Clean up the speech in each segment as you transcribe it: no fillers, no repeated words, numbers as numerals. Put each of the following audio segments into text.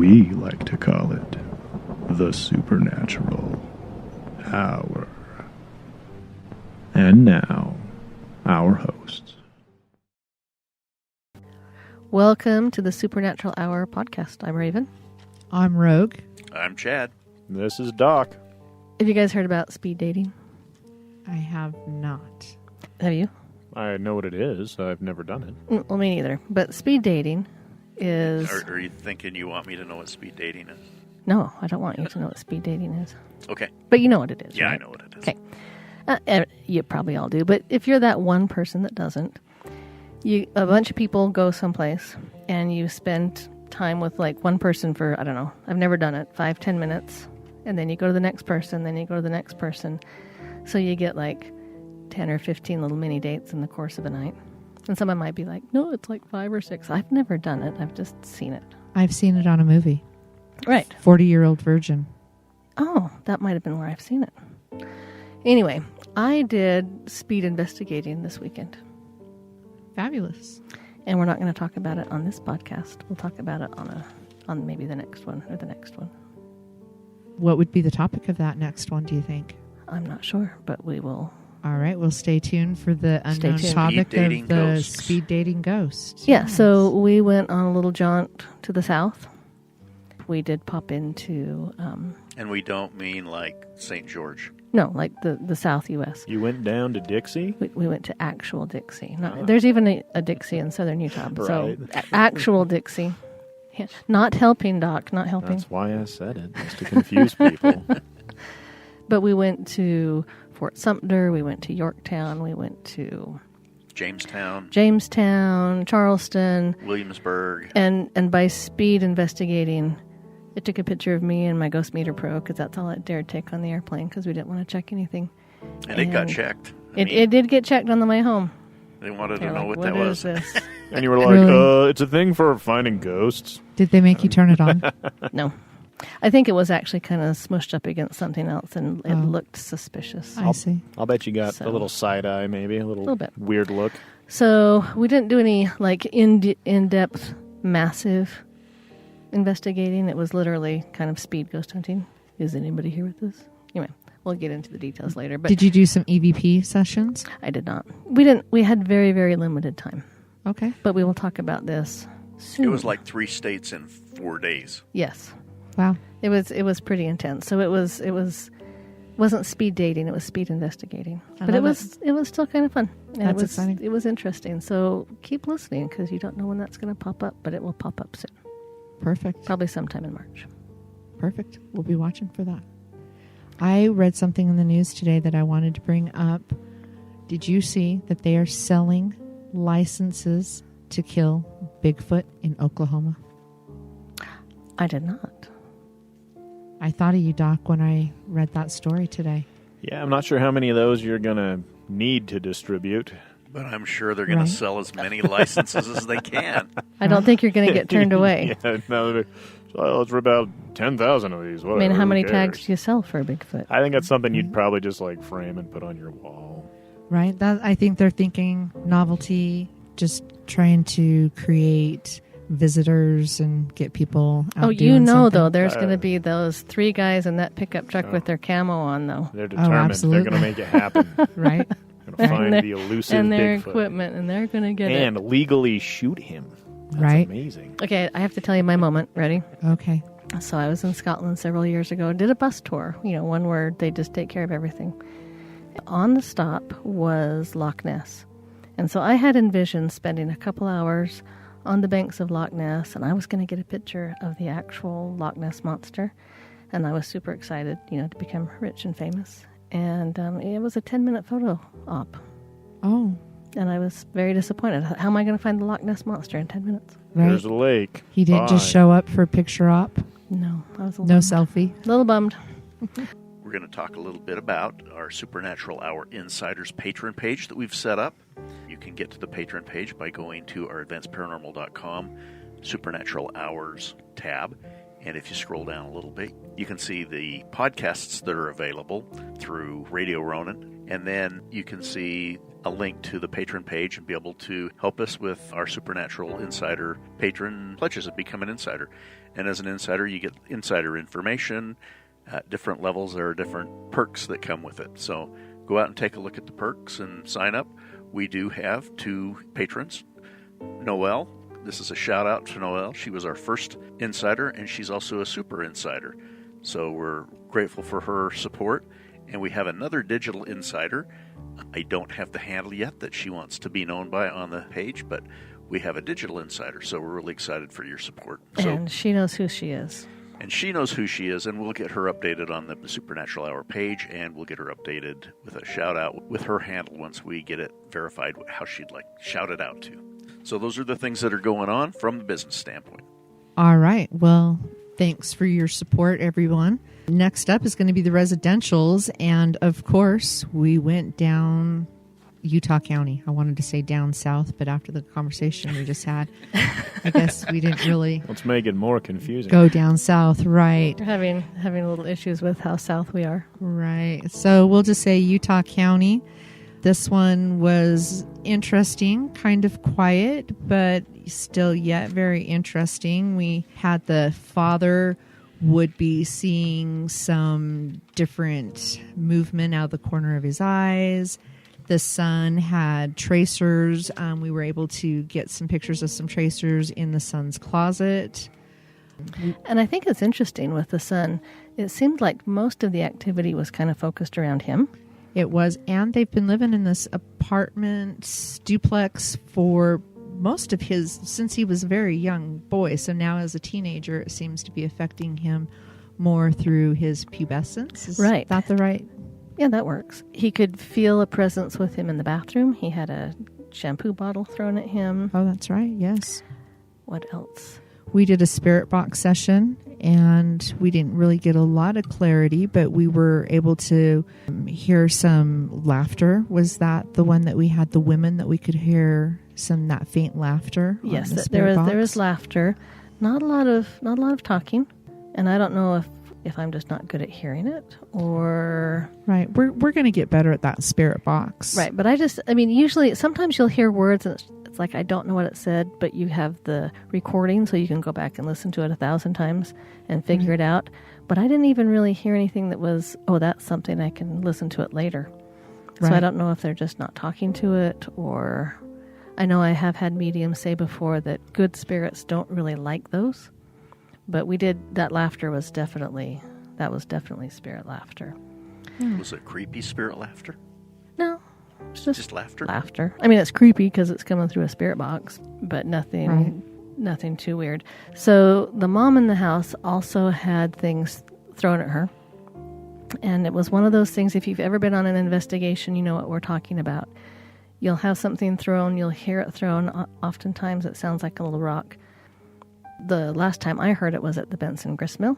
We like to call it the Supernatural Hour. And now, our hosts. Welcome to the Supernatural Hour podcast. I'm Raven. I'm Rogue. I'm Chad. This is Doc. Have you guys heard about speed dating? I have not. Have you? I know what it is. I've never done it. Well, me neither. But speed dating is... Are you thinking you want me to know what speed dating is? No, I don't want you to know what speed dating is. Okay. But you know what it is, Yeah, right? I know what it is. Okay. You probably all do. But if you're that one person that doesn't, a bunch of people go someplace and you spend time with like one person for, I don't know, I've never done it, 5-10 minutes. And then you go to the next person, then you go to the next person. So you get like 10 or 15 little mini dates in the course of a night. And someone might be like, no, it's like 5 or 6. I've never done it. I've just seen it. I've seen it on a movie. Right. 40-Year-Old Virgin. Oh, that might have been where I've seen it. Anyway, I did speed investigating this weekend. Fabulous. And we're not going to talk about it on this podcast. We'll talk about it on maybe the next one or the next one. What would be the topic of that next one, do you think? I'm not sure, but we will. All right, we'll stay tuned for the unknown tuned. topic Speed dating of the ghosts. speed dating ghost. Yeah, Yes. so we went on a little jaunt to the south. We did pop into, And we don't mean like St. George. no, like the South U.S. You went down to Dixie? We went to actual Dixie. There's even a Dixie in southern Utah. So Right. actual Dixie. Yeah, not helping, Doc, not helping. That's why I said it, just to confuse people. But we went to Fort Sumter, we went to Yorktown, we went to Jamestown, Jamestown, Charleston, Williamsburg. and by speed investigating, it took a picture of me and my Ghost Meter Pro because that's all it dared take on the airplane because we didn't want to check anything. And it got checked. It did get checked on the way home. They wanted They're to know like, what that was. is this? And you were like, Really? it's a thing for finding ghosts. Did they make you turn it on? No. I think it was actually kind of smushed up against something else and it looked suspicious. I see. I'll bet you got So- a little side eye, maybe, a little bit. weird look. So we didn't do any like in-depth, massive investigating. It was literally kind of speed ghost hunting. Is anybody here with us? Anyway, we'll get into the details later. But Did you do some EVP sessions? I did not. We didn't. We had very, very limited time. Okay. But we will talk about this soon. It was like 3 states in 4 days. yes, Wow. it was pretty intense. So it wasn't speed dating. It was speed investigating. I But it love was still kind of fun. And That's it was exciting. It was interesting. So keep listening because you don't know when that's going to pop up, but it will pop up soon. Perfect. Probably sometime in March. Perfect. We'll be watching for that. I read something in the news today that I wanted to bring up. Did you see that they are selling licenses to kill Bigfoot in Oklahoma? I did not. I thought of you, Doc, when I read that story today. Yeah, I'm not sure how many of those you're going to need to distribute. But I'm sure they're going Right. to sell as many licenses as they can. I don't think you're going to get turned away. Yeah, no, so let's rip out 10,000 of these. I Whatever, mean, how who many cares? tags do you sell for a Bigfoot? I think that's something you'd probably just like frame and put on your wall. Right? I think they're thinking novelty, just trying to create visitors and get people out Oh, you doing know, something. though, there's going to be those 3 guys in that pickup truck with their camo on, though. They're determined. They're absolutely. going to make it happen. Right? Going to find the elusive and their Bigfoot. equipment, and they're going to get And it. legally shoot him. That's Right. amazing. Okay, I have to tell you my moment. Ready? Okay. So I was in Scotland several years ago, did a bus tour, one where they just take care of everything. On the stop was Loch Ness. And so I had envisioned spending a couple hours on the banks of Loch Ness, and I was going to get a picture of the actual Loch Ness monster. And I was super excited, to become rich and famous. And it was a 10-minute photo op. Oh, And I was very disappointed. How am I going to find the Loch Ness monster in 10 minutes? right. There's a lake. He didn't just Bye. show up for a picture op? No, I was a No little, selfie? little bummed. We're going to talk a little bit about our Supernatural Hour Insiders patron page that we've set up. You can get to the patron page by going to our advancedparanormal.com Supernatural Hours tab. And if you scroll down a little bit, you can see the podcasts that are available through Radio Ronin And then you can see a link to the patron page and be able to help us with our Supernatural Insider patron pledges and become an insider. And as an insider, you get insider information. At different levels, there are different perks that come with it. So go out and take a look at the perks and sign up. We do have 2 patrons. Noelle, this is a shout out to Noelle. She was our first insider, and she's also a super insider. So we're grateful for her support. And we have another digital insider. I don't have the handle yet that she wants to be known by on the page, but we have a digital insider, so we're really excited for your support. And she knows who she is. And she knows who she is, and we'll get her updated on the Supernatural Hour page, and we'll get her updated with a shout-out with her handle once we get it verified how she'd like shouted out to. So those are the things that are going on from the business standpoint. All right. Well, thanks for your support, everyone. Next up is going to be the residentials. And of course, we went down Utah County. I wanted to say down south, but after the conversation we just had, I guess we didn't really Let's make it more confusing. go down south. Right. We're having little issues with how south we are. Right. So we'll just say Utah County. This one was interesting, kind of quiet, but still yet very interesting. We had the father would be seeing some different movement out of the corner of his eyes. The son had tracers. We were able to get some pictures of some tracers in the son's closet. And I think it's interesting with the son. It seemed like most of the activity was kind of focused around him. It was, and they've been living in this apartment duplex for most of since he was a very young boy. So now as a teenager, it seems to be affecting him more through his pubescence. Is Right. that the right? Yeah, that works. He could feel a presence with him in the bathroom. He had a shampoo bottle thrown at him. Oh, that's right. Yes. What else? We did a spirit box session, and we didn't really get a lot of clarity, but we were able to hear some laughter. Was that the one that we had the women that we could hear that faint laughter? Yes, on the there spirit box? was laughter. Not a lot of talking, and I don't know if I'm just not good at hearing it or Right. We're going to get better at that spirit box. right. But usually sometimes you'll hear words and it's like I don't know what it said, but you have the recording so you can go back and listen to it 1,000 times and figure it out. But I didn't even really hear anything that was, oh, that's something I can listen to it later. So I Right. don't know if they're just not talking to it, or I know I have had mediums say before that good spirits don't really like those. But that laughter was definitely spirit laughter. Was it creepy spirit laughter? No, it's Just laughter? laughter. I mean, it's creepy because it's coming through a spirit box, but nothing too weird. So the mom in the house also had things thrown at her. And it was one of those things, if you've ever been on an investigation, you know what we're talking about. You'll have something thrown, you'll hear it thrown. Oftentimes it sounds like a little rock. The last time I heard it was at the Benson Gristmill.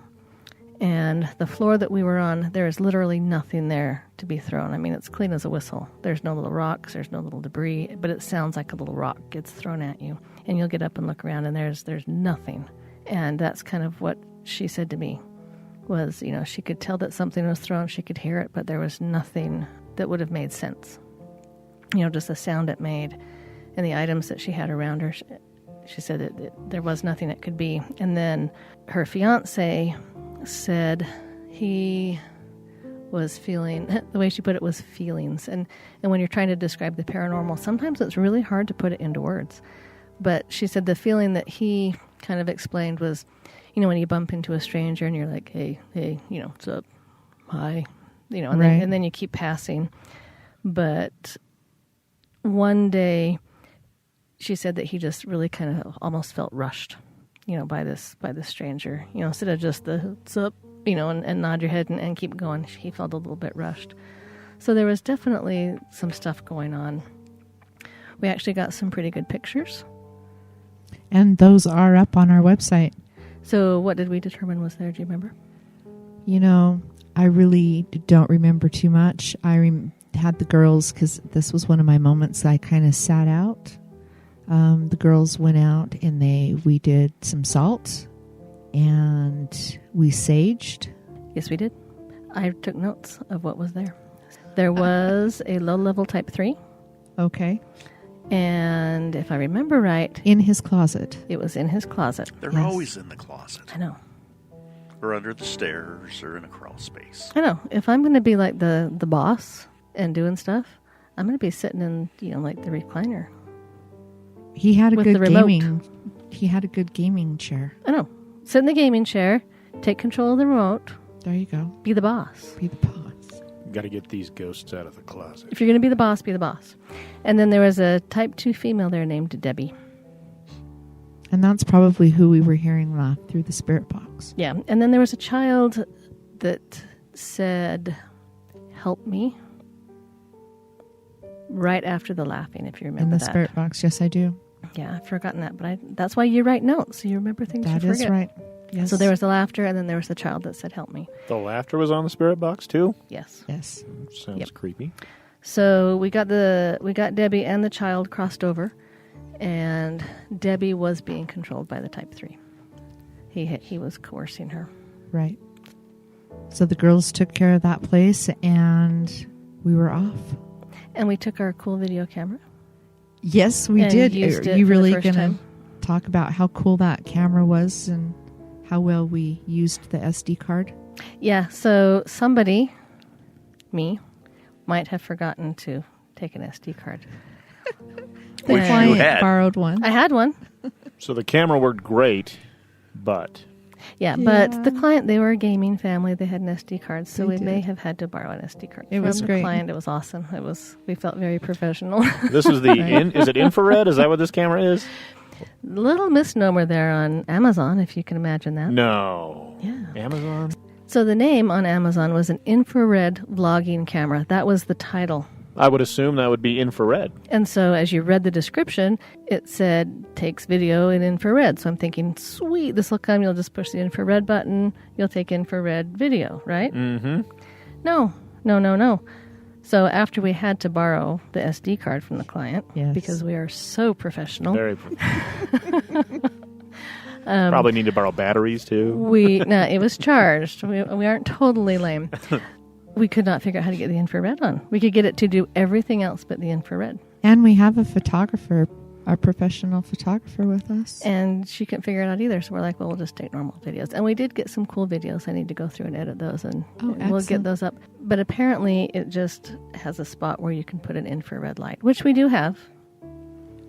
And the floor that we were on, there is literally nothing there to be thrown. I mean, it's clean as a whistle. There's no little rocks, there's no little debris, but it sounds like a little rock gets thrown at you. And you'll get up and look around, and there's nothing. And that's kind of what she said to me, was, she could tell that something was thrown, she could hear it, but there was nothing that would have made sense. Just the sound it made and the items that she had around her. She said that there was nothing it could be. And then her fiance said he was feeling, the way she put it was feelings. And when you're trying to describe the paranormal, sometimes it's really hard to put it into words. But she said the feeling that he kind of explained was, when you bump into a stranger and you're like, hey, what's up? Hi. And, Right. and then you keep passing. But one day she said that he just really kind of almost felt rushed, by this stranger, instead of just the what's up, and nod your head and keep going. He felt a little bit rushed. So there was definitely some stuff going on. We actually got some pretty good pictures. And those are up on our website. So what did we determine was there? Do you remember? I really don't remember too much. I had the girls, because this was one of my moments I kind of sat out. The girls went out and we did some salt and we saged. Yes, we did. I took notes of what was there. There was a low-level type 3, Okay. and if I remember right, In his closet. it was in his closet. They're Yes. always in the closet, I know. or under the stairs, or in a crawl space. I know. If I'm going to be like the boss and doing stuff, I'm going to be sitting in, like the recliner. He had a With good the remote. gaming. He had a good gaming chair. I know. Sit in the gaming chair, take control of the remote, There you go. be the boss. Be the boss. Got to get these ghosts out of the closet. If you're going to be the boss, be the boss. And then there was a type 2 female there named Debbie. And that's probably who we were hearing laugh through the spirit box. Yeah. And then there was a child that said, "Help me," right after the laughing, if you In remember the that. spirit box, yes, I do. Yeah, I've forgotten that. But that's why you write notes, so you remember things That you is forget. right. Yes. So there was the laughter, and then there was the child that said, "Help me." The laughter was on the spirit box too. Yes. Yes. Sounds Yep. creepy. So we got Debbie and the child crossed over, and Debbie was being controlled by the type 3. He was coercing her. Right. So the girls took care of that place, and we were off. And we took our cool video camera. Yes, we And did. used Are it you for the really first going to time. talk about how cool that camera was and how well we used the SD card? Yeah, so somebody, me, might have forgotten to take an SD card. The Which you client had. borrowed one. I had one. So the camera worked great, but Yeah, but the client, they were a gaming family. They had an SD card, so They we may did. have had to borrow an SD card. It from was the great. client. It was awesome. We felt very professional. this is is it infrared? Is that what this camera is? Little misnomer there on Amazon, if you can imagine that. No. Yeah. Amazon? So the name on Amazon was an infrared vlogging camera. That was the title. I would assume that would be infrared. And so as you read the description, it said takes video in infrared. So I'm thinking, sweet, this will come. You'll just push the infrared button. You'll take infrared video, right? Mm-hmm. No. So after we had to borrow the SD card from the client, Yes. because we are so professional, Very probably need to borrow batteries too. it was charged. We aren't totally lame. We could not figure out how to get the infrared on. We could get it to do everything else but the infrared. And we have a photographer, a professional photographer with us. And she couldn't figure it out either. So we're like, well, we'll just take normal videos. And we did get some cool videos. I need to go through and edit those, and we'll get excellent. those up. But apparently it just has a spot where you can put an infrared light, which we do have.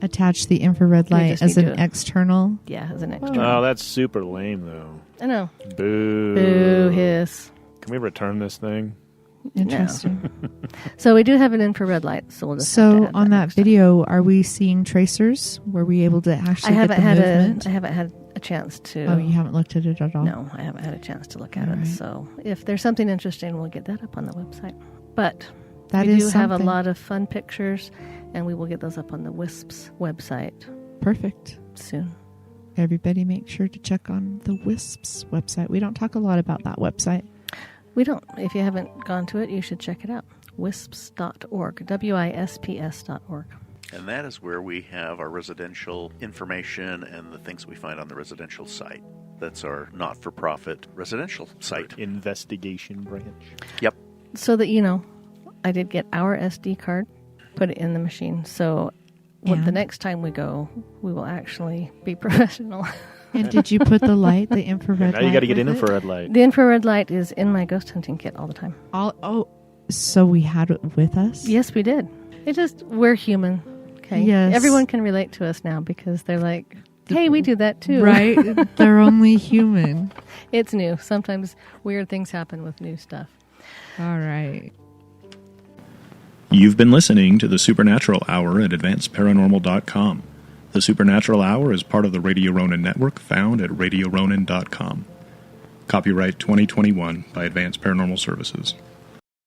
Attach the infrared We light just as need an to- external. Yeah, as an extra. Oh, that's super lame though. I know. Boo. Boo, hiss. Can we return this thing? Interesting. So we do have an infrared light. So we'll just have to So add on that next time. video, are we seeing tracers? Were we able to actually get the movement? I haven't had a chance to. Oh, you haven't looked at it at all? No, I haven't had a chance to look at All it. right. So if there's something interesting, we'll get that up on the website. But That we is do have a something. lot of fun pictures, and we will get those up on the WISP's website Perfect. soon. Everybody make sure to check on the WISP's website. We don't talk a lot about that website. We don't. If you haven't gone to it, you should check it out. WISPs.org. WISPS.org. And that is where we have our residential information and the things we find on the residential site. That's our not-for-profit residential site. Investigation branch. Yep. So that you know, I did get our SD card, put it in the machine. So the And? next time we go, we will actually be professional. And did you put the light, the infrared Now light? you got to get with an it? infrared light. The infrared light is in my ghost hunting kit all the time. So we had it with us? Yes, we did. We're human. Okay. Yes. Everyone can relate to us now because they're like, hey, we do that too. Right? They're only human. It's new. Sometimes weird things happen with new stuff. All right. You've been listening to the Supernatural Hour at AdvancedParanormal.com. The Supernatural Hour is part of the Radio Ronin network found at RadioRonin.com. Copyright 2021 by Advanced Paranormal Services.